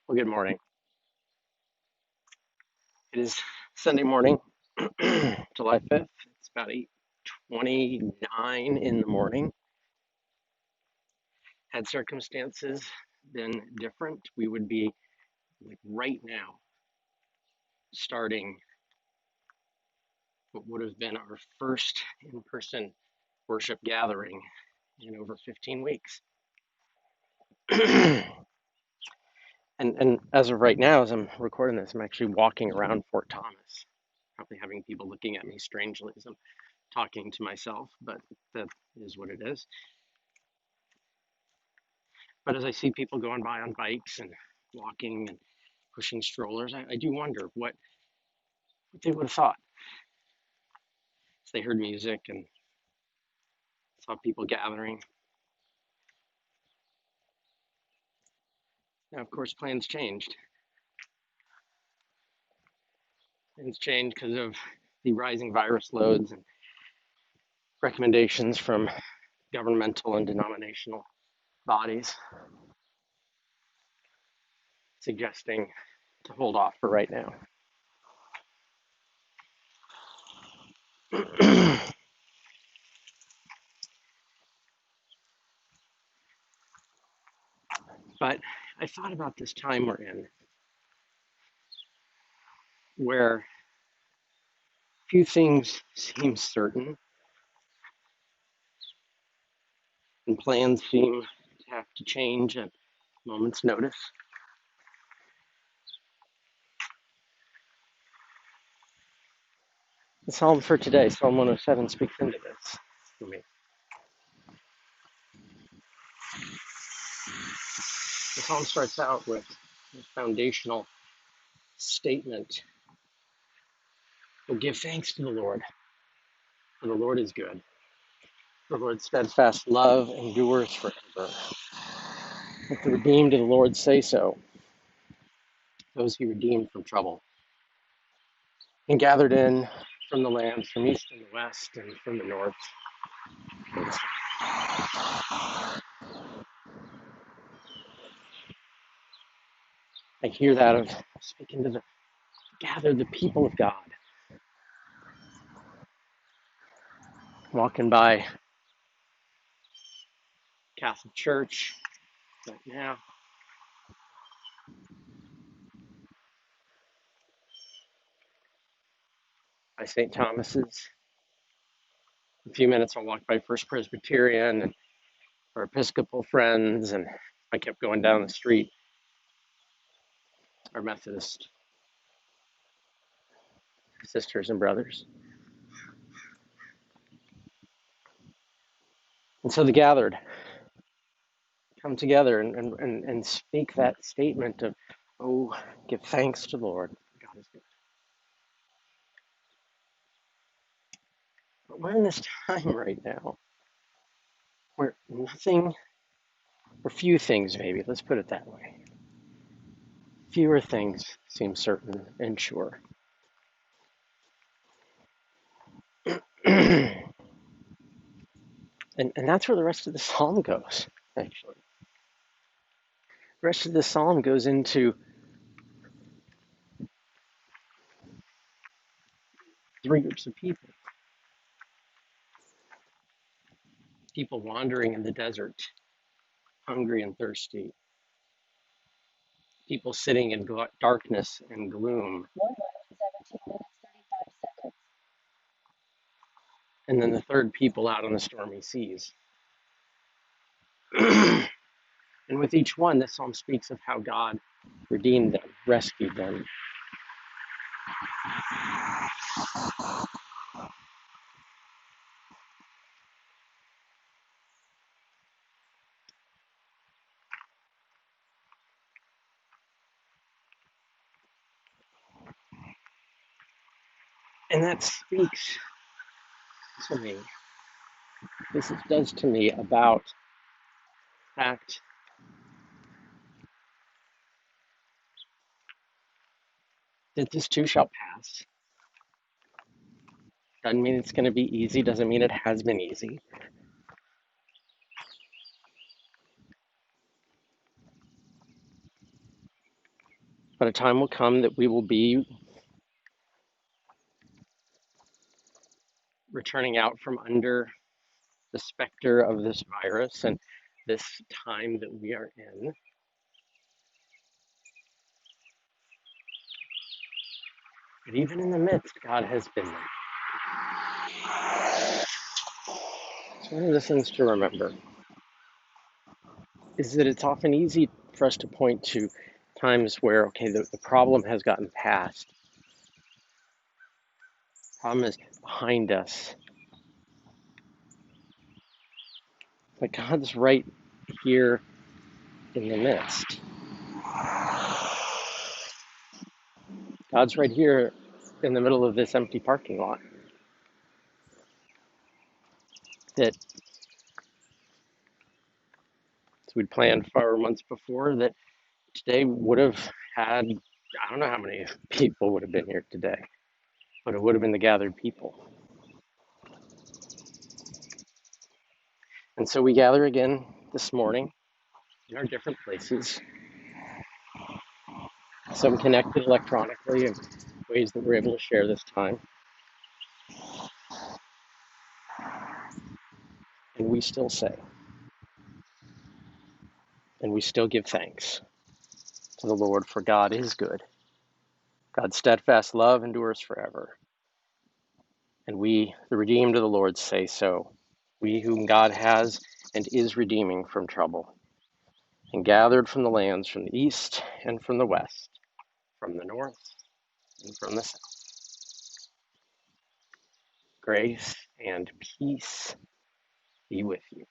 Well, good morning. It is Sunday morning, July 5th. It's about 8:29 in the morning. Had circumstances been different, we would be like right now starting what would have been our first in-person worship gathering in over 15 weeks. And as of right now, as I'm recording this, I'm actually walking around Fort Thomas, probably having people looking at me strangely as I'm talking to myself, but that is what it is. But as I see people going by on bikes and walking and pushing strollers, I do wonder what they would have thought as they heard music and saw people gathering. Now, of course, plans changed. Plans changed because of the rising virus loads and recommendations from governmental and denominational bodies suggesting to hold off for right now. But I thought about this time we're in where few things seem certain and plans seem to have to change at a moment's notice. The psalm for today, Psalm 107, speaks into this for me. The psalm starts out with a foundational statement. We'll give thanks to the Lord, for the Lord is good. The Lord's steadfast love endures forever. Let the redeemed of the Lord say so, those he redeemed from trouble, and gathered in from the lands, from east and the west, and from the north. I hear that of speaking to the gathered the people of God, walking by Catholic Church right now. By St. Thomas's. In a few minutes, I'll walk by First Presbyterian and our Episcopal friends, and I kept going down the street, our Methodist sisters and brothers. And so the gathered come together and speak that statement of, oh, give thanks to the Lord. God is good. But we're in this time right now where nothing, or few things maybe, let's put it that way. Fewer things seem certain and sure. and that's where the rest of the psalm goes, actually. The rest of the psalm goes into three groups of people. People wandering in the desert, hungry and thirsty. People sitting in darkness and gloom. And then the third, people out on the stormy seas. And with each one, this psalm speaks of how God redeemed them, rescued them. And that speaks to me, this does to me about the fact that this too shall pass. Doesn't mean it's going to be easy, doesn't mean it has been easy. But a time will come that we will be returning out from under the specter of this virus and this time that we are in. But even in the midst, God has been there. So one of the things to remember is that it's often easy for us to point to times where, okay, the problem has gotten past, the problem is behind us. But God's right here in the midst. God's right here in the middle of this empty parking lot that we'd planned for months before, that today would have had, I don't know how many people would have been here today, but it would have been the gathered people. And so we gather again this morning in our different places, some connected electronically in ways that we're able to share this time. And we still say, and we still give thanks to the Lord, for God is good. God's steadfast love endures forever. And we, the redeemed of the Lord, say so. We whom God has and is redeeming from trouble, and gathered from the lands from the east and from the west, from the north and from the south. Grace and peace be with you.